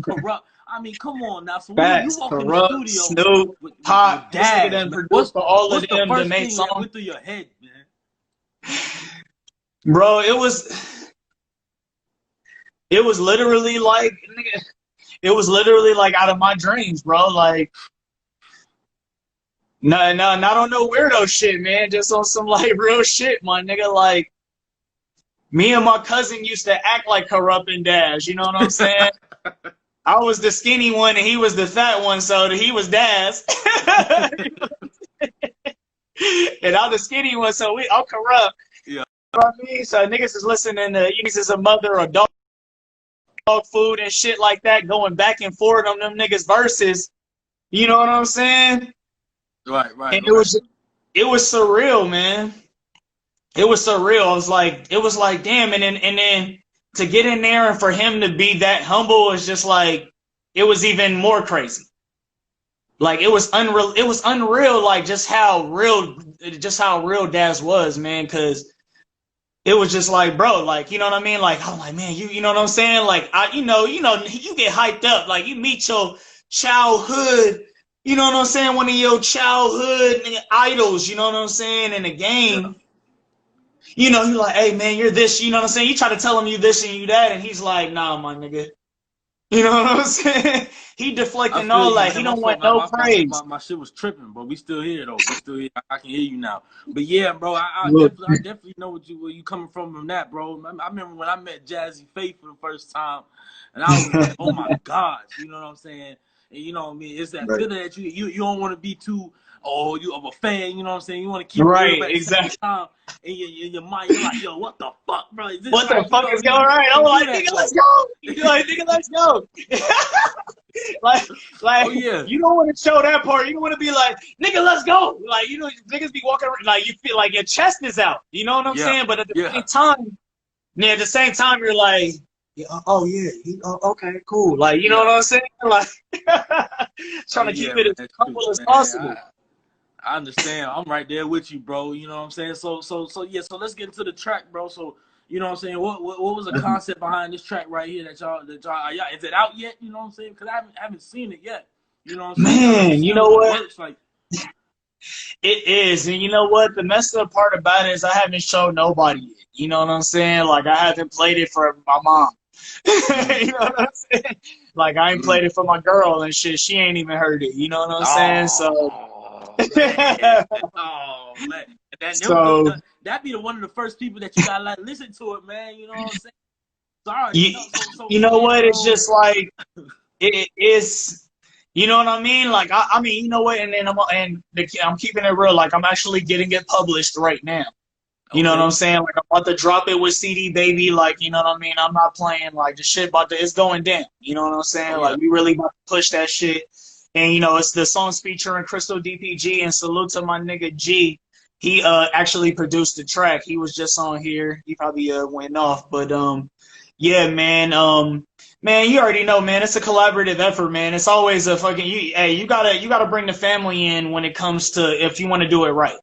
Corrupt. I mean, come on now. So when you walk Corrupt, in the studio Snoop, with Pop, Daz, what's for all of the them first to make thing songs? that went through your head, man? Bro, it was literally like, nigga, it was literally like out of my dreams, bro. Like, no, not on no weirdo shit, man. Just on some like real shit, my nigga. Like, me and my cousin used to act like Corrupt and Daz. You know what I'm saying? I was the skinny one and he was the fat one, so he was Daz. And I'm the skinny one, so I'm Corrupt. Yeah. You know what I mean? So niggas is listening to East a Mother or dog food and shit like that, going back and forth on them niggas verses. You know what I'm saying? Right. And it was surreal, man. It was surreal. It was like, damn. And then to get in there and for him to be that humble is just like, it was even more crazy. Like, it was unreal. It was unreal. Like, just how real Daz was, man. Cause it was just like, bro, like, you know what I mean? Like, I'm like, man, you know what I'm saying? Like, you get hyped up. Like, you meet your childhood, you know what I'm saying? One of your childhood idols, you know what I'm saying? In the game. Yeah. You know, he's like, hey, man, you're this, you know what I'm saying? You try to tell him you this and you that, and he's like, nah, my nigga. You know what I'm saying? He deflecting all that. He don't want no praise. My shit was tripping, but we still here, though. We still here. I can hear you now. But yeah, bro, I definitely know where you coming from that, bro. I remember when I met Jazzy Faith for the first time, and I was like, oh, my gosh. You know what I'm saying? And you know what I mean? It's that feeling that you don't want to be too... Oh, you of a fan, you know what I'm saying? You want to keep right, it exactly. Time in your mind, you're like, yo, what the fuck, bro? What the fuck is going on? I'm like, nigga, let's go. You're like, nigga, let's go. like, oh, yeah. You don't want to show that part. You don't want to be like, nigga, let's go. Like, you know, niggas be walking around, like, you feel like your chest is out. You know what I'm saying? But at the same time, you're like, okay, cool. Like, you know what I'm saying? Like, trying to keep it as humble as possible. I understand. I'm right there with you, bro. You know what I'm saying? So yeah. So let's get into the track, bro. So you know what I'm saying? What was the concept behind this track right here that y'all is it out yet? You know what I'm saying? Because I haven't seen it yet. You know what I'm saying? Man, you know what? Like. It is, and you know what? The messed up part about it is I haven't showed nobody yet. You know what I'm saying? Like, I haven't played it for my mom. You know what I'm saying? Like, I ain't played it for my girl and shit. She ain't even heard it. You know what I'm saying? So. Oh man, that'd be one of the first people that you gotta like listen to it, man. You know what I'm saying? Sorry, you know what? It's just like it is. You know what I mean? Like I mean, you know what? And then I'm keeping it real. Like, I'm actually getting it published right now. You know what I'm saying? Like, I'm about to drop it with CD Baby. Like, you know what I mean? I'm not playing like the shit it's going down. You know what I'm saying? Like, we really about to push that shit. And, you know, it's the songs featuring Crystal DPG, and salute to my nigga G. He actually produced the track. He was just on here. He probably went off. But, yeah, man. Man, you already know, man. It's a collaborative effort, man. It's always a fucking... you gotta bring the family in when it comes to... If you want to do it right.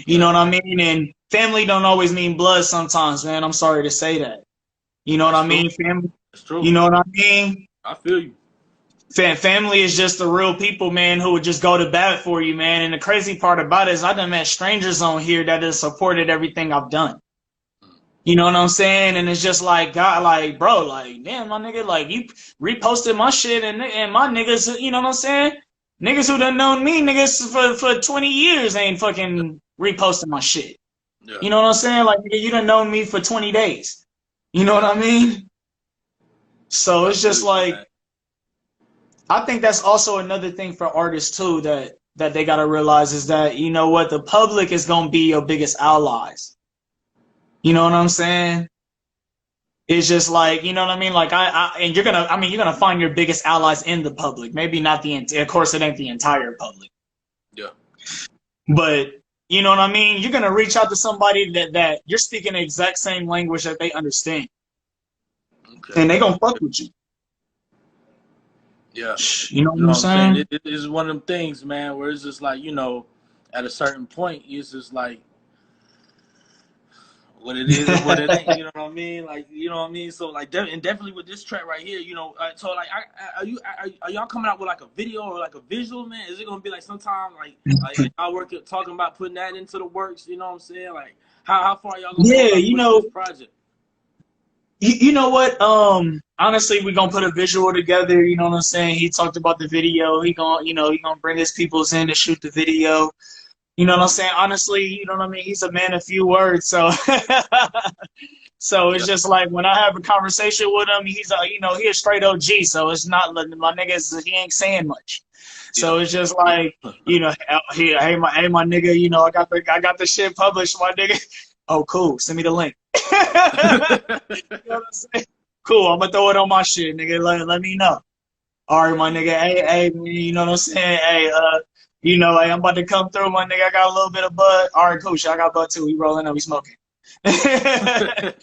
You know what I mean? And family don't always mean blood sometimes, man. I'm sorry to say that. You know what I mean, family? That's true. You know what I mean? I feel you. Family is just the real people, man, who would just go to bat for you, man. And the crazy part about it is I done met strangers on here that have supported everything I've done. You know what I'm saying? And it's just like, God, like, bro, like, damn, my nigga, like, you reposted my shit and my niggas, you know what I'm saying? Niggas who done known me, niggas for 20 years ain't fucking reposting my shit. Yeah. You know what I'm saying? Like, nigga, you done known me for 20 days. You know what I mean? So it's just like, I think that's also another thing for artists too that they gotta realize is that, you know what, the public is gonna be your biggest allies. You know what I'm saying? It's just like, you know what I mean? Like and you're gonna find your biggest allies in the public. Maybe not of course it ain't the entire public. Yeah. But you know what I mean? You're gonna reach out to somebody that you're speaking the exact same language that they understand. Okay. And they gonna fuck with you. Yeah. You know what I'm saying? It is one of them things, man, where it's just like, you know, at a certain point, it's just like, what it is and what it ain't, you know what I mean? Like, you know what I mean? So, like, and definitely with this track right here, you know, so, like, are y'all coming out with, like, a video or, like, a visual, man? Is it going to be, like, sometime, like y'all talking about putting that into the works, you know what I'm saying? Like, how far y'all going to go you know, this project? You know what? Honestly, we're going to put a visual together, you know what I'm saying? He talked about the video. He going to bring his peoples in to shoot the video. You know what I'm saying? Honestly, you know what I mean? He's a man of few words, so so it's just like when I have a conversation with him, he's he a straight OG, so it's not my niggas. He ain't saying much, so it's just like hey my nigga, you know I got the shit published, my nigga. Oh cool, send me the link. You know what I'm saying? Cool, I'm gonna throw it on my shit, nigga. Let me know. All right, my nigga. Hey, you know what I'm saying? Hey, you know, hey, I'm about to come through, my nigga. I got a little bit of bud. All right, cool. Shit, I got bud too. We rolling up, we smoking. Nigga,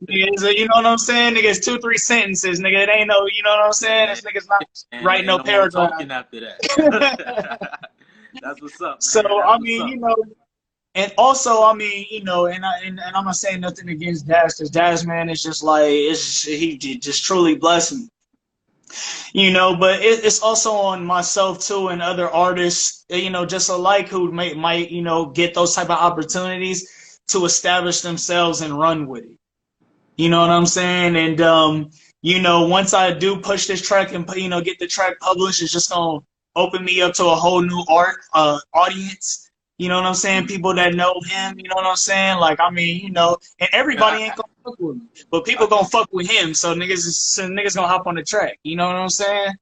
you know what I'm saying? Nigga, it's 2-3 sentences, nigga. It ain't no, you know what I'm saying? This nigga's not writing no paragraph. Talking after that. That's what's up, man. So I mean, you know, and also I mean, you know, and I'm not saying nothing against Daz, because Daz, man, it's just like he just truly blessed me. You know, but it's also on myself too and other artists, you know, just alike who might you know get those type of opportunities to establish themselves and run with it. You know what I'm saying? And you know, once I do push this track and you know get the track published, it's just gonna open me up to a whole new audience. You know what I'm saying? People that know him, you know what I'm saying? Like, I mean, you know, and everybody ain't gonna fuck with him, but people gonna fuck with him, so niggas gonna hop on the track. You know what I'm saying?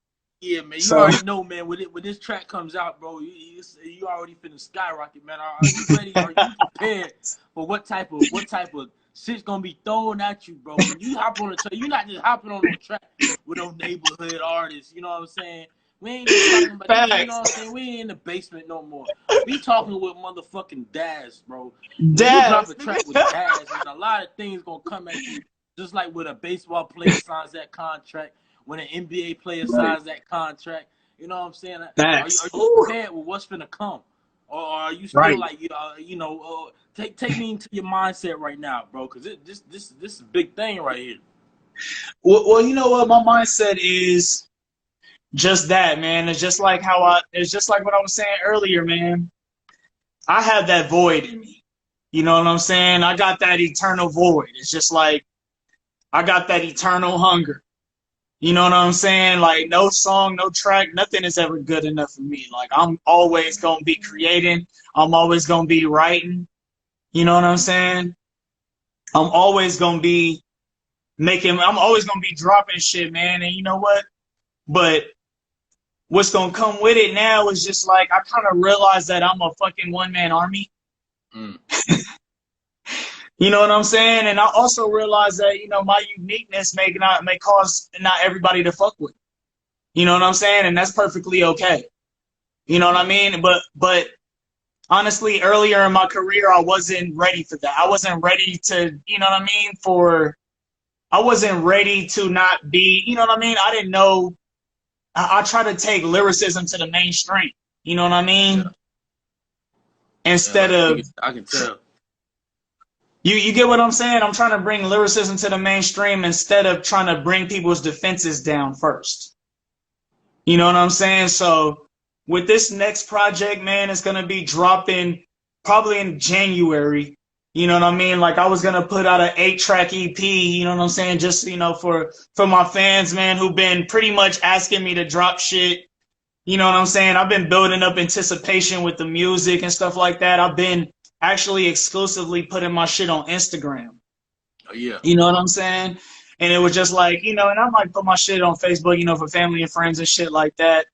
Yeah, man. You already know, man. When this track comes out, bro, you already finna skyrocket, man. Are you ready? Are you prepared for what type of shit's gonna be thrown at you, bro? When you hop on the track, you're not just hopping on the track with those neighborhood artists. You know what I'm saying? We ain't just talking about that, you know what I'm saying? We ain't in the basement no more. We talking with motherfucking Daz, bro. Daz. You drop a track with Daz, and a lot of things gonna come at you, just like when a baseball player signs that contract, when an NBA player signs that contract. You know what I'm saying? Are you prepared with what's finna come, or are you still like you know? Take me into your mindset right now, bro, because this is a big thing right here. Well, you know what my mindset is. Just that, man. It's just like it's just like what I was saying earlier, man. I have that void in me. You know what I'm saying? I got that eternal void. It's just like I got that eternal hunger. You know what I'm saying? Like no song, no track, nothing is ever good enough for me. Like I'm always going to be creating. I'm always going to be writing. You know what I'm saying? I'm always going to be I'm always going to be dropping shit, man. And you know what? But what's gonna come with it now is just like I kind of realize that I'm a fucking one-man army. You know what I'm saying? And I also realize that, you know, my uniqueness may cause not everybody to fuck with. You know what I'm saying? And that's perfectly okay. You know what I mean? But honestly, earlier in my career, I wasn't ready for that. I wasn't ready to, you know what I mean? I wasn't ready to not be, you know what I mean? I didn't know. I try to take lyricism to the mainstream. You know what I mean? Yeah. Instead of I can tell. You get what I'm saying? I'm trying to bring lyricism to the mainstream instead of trying to bring people's defenses down first. You know what I'm saying? So with this next project, man, it's gonna be dropping probably in January. You know what I mean? Like I was gonna put out an 8-track EP, you know what I'm saying? Just, for my fans, man, who've been pretty much asking me to drop shit. You know what I'm saying? I've been building up anticipation with the music and stuff like that. I've been actually exclusively putting my shit on Instagram. Oh yeah. You know what I'm saying? And it was just like, and I might put my shit on Facebook, for family and friends and shit like that.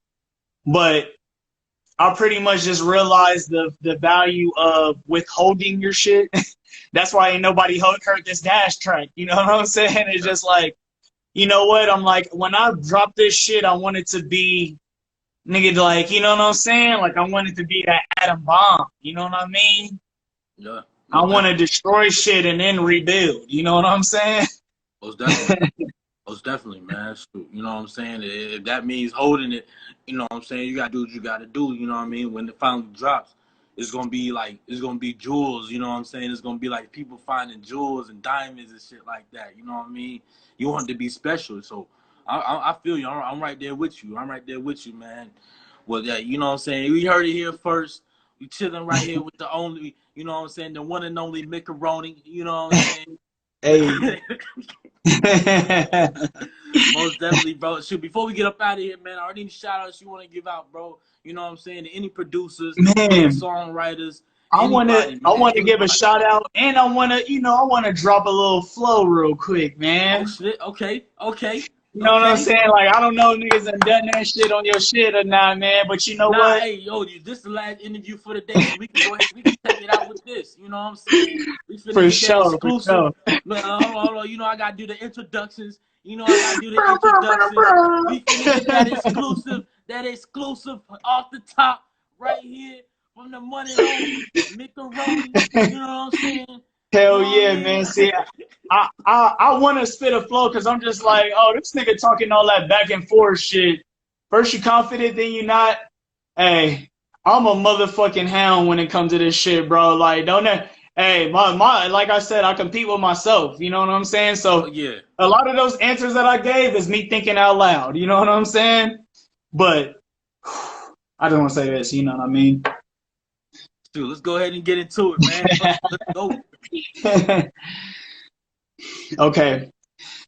But I pretty much just realized the value of withholding your shit. That's why ain't nobody heard this Dash track. You know what I'm saying? It's just like, you know what? I'm like, when I drop this shit, I want it to be, nigga, like, you know what I'm saying? Like, I want it to be that atom bomb. You know what I mean? Yeah. I want to destroy shit and then rebuild. You know what I'm saying? Most definitely. Most definitely, man. Shoot, you know what I'm saying? If that means holding it, you know what I'm saying? You got to do what you got to do, you know what I mean? When it finally drops, it's going to be jewels, you know what I'm saying? It's going to be like people finding jewels and diamonds and shit like that, you know what I mean? You want it to be special. So I feel you. I'm right there with you. I'm right there with you, man. Well, yeah, you know what I'm saying? We heard it here first. We chilling right here with the only, you know what I'm saying, the one and only Micaroni, you know what I'm saying? Hey. Most definitely, bro. Shoot, before we get up out of here, man, are there any shout outs you want to give out, bro? You know what I'm saying? To any producers, any Man, songwriters, I anybody, want to man. give a shout out, and I want to, I want to drop a little flow real quick, Oh man. shit. Okay. You know what I'm saying? Like, I don't know if niggas done that shit on your shit or not, man. But you know Nah, what? hey, yo, this is the last interview for the day, so we can go ahead, we can take it out with this. You know what I'm saying? We finna For get that sure, for exclusive. sure. Man, hold on. You know I gotta do the introductions. We finna get that exclusive off the top right here from the money only Micaroni. You know what I'm saying? Hell You know what yeah, I mean? man. See, I want to spit a flow because I'm just like, oh, this nigga talking all that back and forth shit. First you confident, then you not. Hey, I'm a motherfucking hound when it comes to this shit, bro. Like, don't that. Hey, my like I said, I compete with myself. You know what I'm saying? Oh So yeah. a lot of those answers that I gave is me thinking out loud. You know what I'm saying? But I don't want to say this. You know what I mean? Dude, let's go ahead and get into it, man. Let's go. Okay.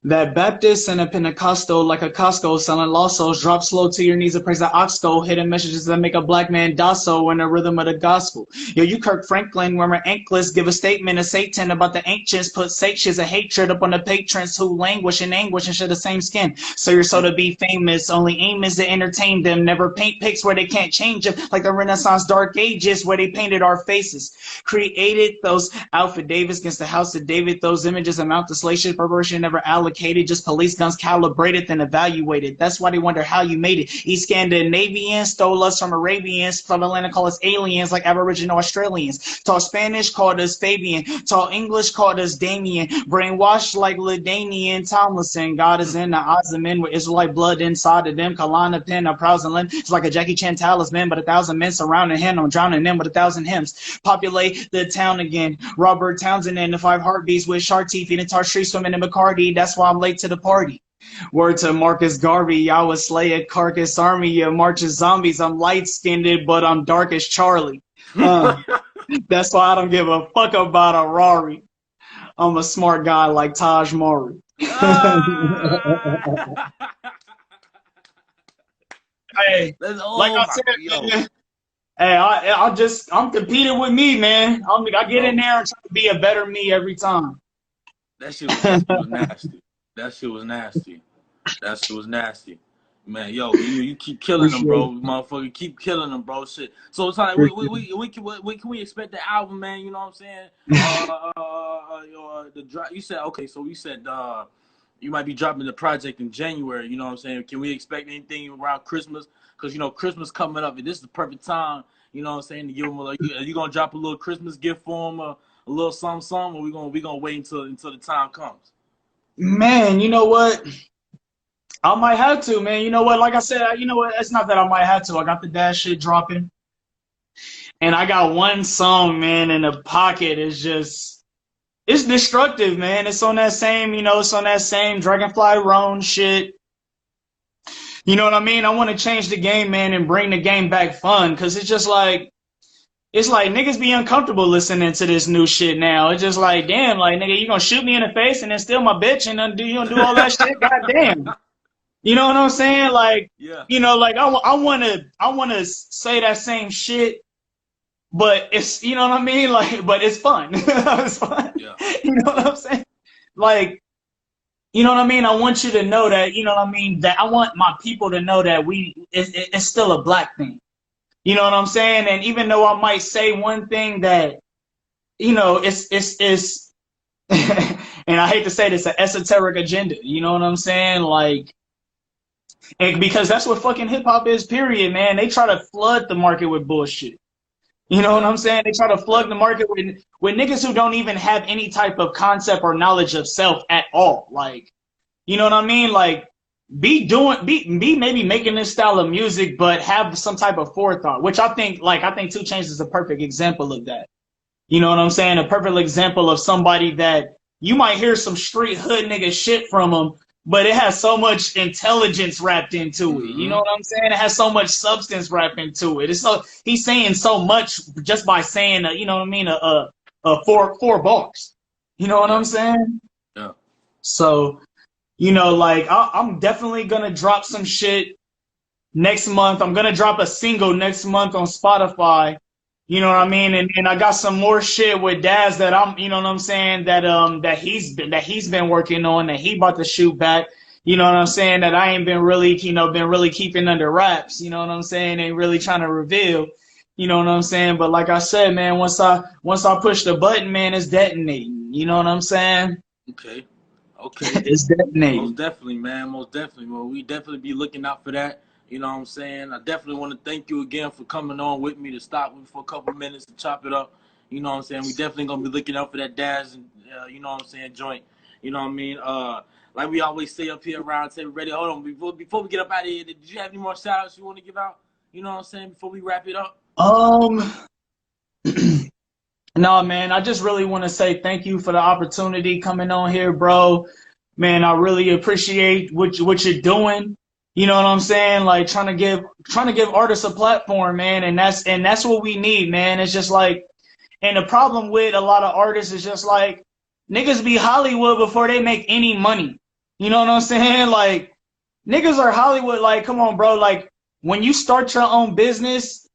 That Baptist and a Pentecostal, like a Costco, selling lost souls, drop slow to your knees and praise the oxco, hidden messages that make a black man docile in the rhythm of the gospel. Yo, you Kirk Franklin, wearing anklets, give a statement of Satan about the ancients, put satious a hatred up on the patrons who languish in anguish and share the same skin. So you're so to be famous, only aim is to entertain them, never paint pics where they can't change them, like the Renaissance Dark Ages where they painted our faces. Created those Alpha Davis against the house of David, those images amount to salacious perversion never allocated, just police guns calibrated then evaluated. That's why they wonder how you made it. East Scandinavians stole us from Arabians, from Atlanta call us aliens like Aboriginal Australians. Taught Spanish called us Fabian, taught English called us Damien, brainwashed like Ladanian Tomlinson. God is in the eyes of men with Israelite blood inside of them. Kalana pen, a prowling limb. It's like a Jackie Chan talisman, but 1,000 men surrounding him. I'm drowning them with 1,000 hymns. Populate the town again. Robert Townsend and the 5 heartbeats with shark teeth eating tar street swimming in Bacardi. That's why I'm late to the party. Word to Marcus Garvey, y'all would slay a carcass army. You march as zombies. I'm light-skinned, but I'm dark as Charlie. That's why I don't give a fuck about a Rari. I'm a smart guy like Taj Mowry. Hey, like I said, man, hey, I'm competing with me, man. I get in there and try to be a better me every time. That shit was nasty. That shit was nasty. That shit was nasty. Man, yo, you keep killing them, bro. Motherfucker, keep killing them, bro. Shit. So it's like, when can we expect the album, man? You know what I'm saying? You said, okay, so we said you might be dropping the project in January. You know what I'm saying? Can we expect anything around Christmas? Because, Christmas coming up, and this is the perfect time, you know what I'm saying, to give them, are you going to drop a little Christmas gift for them, a little something, or we gonna wait until the time comes? Man, you know what? I might have to, man. You know what? Like I said, you know what? It's not that I might have to. I got the Dash shit dropping. And I got one song, man, in the pocket. It's destructive, man. It's on that same, it's on that same Dragonfly Roan shit. You know what I mean? I want to change the game, man, and bring the game back fun. Cause it's just like, niggas be uncomfortable listening to this new shit now. It's just like, damn, like, nigga, you gonna shoot me in the face and then steal my bitch and then you gonna do all that shit? Goddamn. You know what I'm saying? Like, Yeah. you know, like I wanna say that same shit, but it's, you know what I mean? Like, but it's fun. It's fun. Yeah. You know what I'm saying? Like, you know what I mean? I want you to know that, you know what I mean? That I want my people to know that it's still a black thing. You know what I'm saying? And even though I might say one thing that, you know, it's and I hate to say this, an esoteric agenda. You know what I'm saying? Like, and because that's what fucking hip hop is, period, man. They try to flood the market with bullshit. You know what I'm saying? They try to flood the market with niggas who don't even have any type of concept or knowledge of self at all. Like, you know what I mean? Like, be maybe making this style of music, but have some type of forethought, which I think 2 Chainz is a perfect example of that. You know what I'm saying? A perfect example of somebody that you might hear some street hood nigga shit from him, but it has so much intelligence wrapped into it. You know what I'm saying? It has so much substance wrapped into it. It's so he's saying so much just by saying, you know what I mean, four bars. You know what I'm saying? Yeah. So, you know, like I'm definitely gonna drop some shit next month. I'm gonna drop a single next month on Spotify. You know what I mean? And I got some more shit with Daz that I'm, you know what I'm saying, that he's been working on, that he about to shoot back. You know what I'm saying? That I ain't been really, keeping under wraps. You know what I'm saying? Ain't really trying to reveal. You know what I'm saying? But like I said, man, once I push the button, man, it's detonating. You know what I'm saying? Okay. It's detonating. Most definitely, man. Most definitely. Well, we definitely be looking out for that. You know what I'm saying? I definitely want to thank you again for coming on with me to stop with me for a couple minutes to chop it up. You know what I'm saying? We definitely going to be looking out for that Daz and, you know what I'm saying, joint. You know what I mean? Like we always say up here around Table Radio. Hold on. Before we get up out of here, did you have any more shout-outs you want to give out? You know what I'm saying? Before we wrap it up? No, man, I just really want to say thank you for the opportunity coming on here, bro. Man, I really appreciate what you're doing. You know what I'm saying? Like trying to give artists a platform, man, and that's what we need, man. It's just like, and the problem with a lot of artists is just like niggas be Hollywood before they make any money. You know what I'm saying? Like niggas are Hollywood. Like, come on, bro. Like when you start your own business,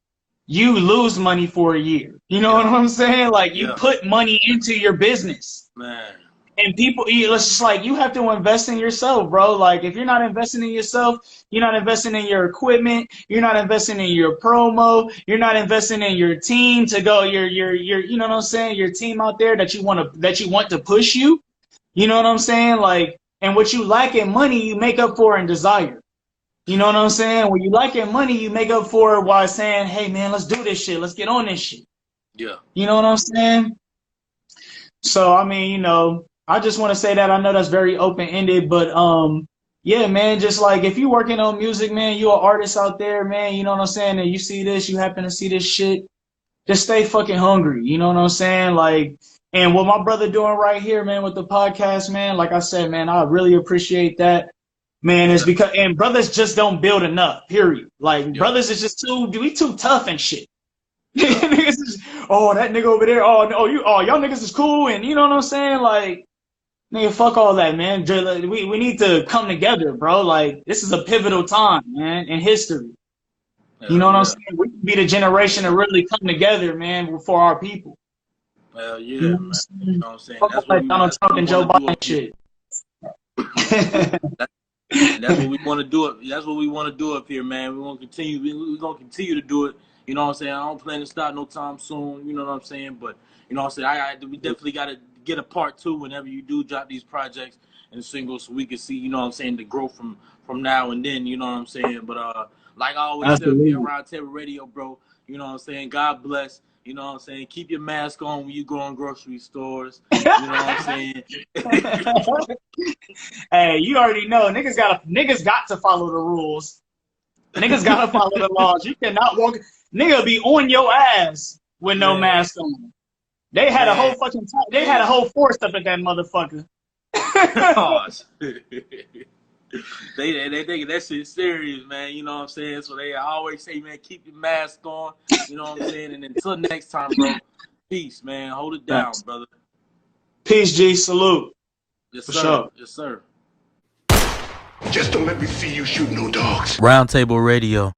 you lose money for a year. You know what I'm saying? Like you put money into your business, man. And people, it's just like, you have to invest in yourself, bro. Like, if you're not investing in yourself, you're not investing in your equipment, you're not investing in your promo, you're not investing in your team to go, your, you know what I'm saying? Your team out there that you want to push you. You know what I'm saying? Like, and what you lack in money, you make up for in desire. You know what I'm saying? When you lack in money, you make up for it while saying, hey, man, let's do this shit. Let's get on this shit. Yeah. You know what I'm saying? So, I mean, you know, I just want to say that. I know that's very open-ended, but yeah, man, just like if you working on music, man, you an artist out there, man, you know what I'm saying, and you see this, you happen to see this shit, just stay fucking hungry, you know what I'm saying? Like, and what my brother doing right here, man, with the podcast, man, like I said, man, I really appreciate that, man. It's because, and brothers just don't build enough, period. Like, brothers is just we too tough and shit. Oh, that nigga over there, y'all niggas is cool, and you know what I'm saying? Like, nigga, fuck all that, man. We need to come together, bro. Like, this is a pivotal time, man, in history. You know what I'm saying? We can be the generation to really come together, man, for our people. Hell yeah, You know man. You know what I'm saying? Fuck That's all what that Donald Trump and Joe Biden shit. That's what we want to do. That's what we want to do up here, man. We want to continue. We're gonna continue to do it. You know what I'm saying? I don't plan to stop no time soon. You know what I'm saying? But you know what I'm saying? We definitely got to get a part 2 whenever you do drop these projects and singles, so we can see, you know what I'm saying, the growth from now and then. You know what I'm saying? But like I always say here around Table Radio, bro. You know what I'm saying? God bless. You know what I'm saying? Keep your mask on when you go in grocery stores. You know what I'm saying? Hey, you already know. Niggas got to follow the rules. Niggas got to follow the laws. You cannot walk. Nigga be on your ass with no mask on. They had a whole They had a whole force up at that motherfucker. They taking that shit serious, man. You know what I'm saying? So they always say, man, keep your mask on. You know what I'm saying? And until next time, bro, peace, man. Hold it down, brother. Peace, G. Salute. Yes, For sir. sure. Yes, sir. Just don't let me see you shoot no dogs. Roundtable Radio.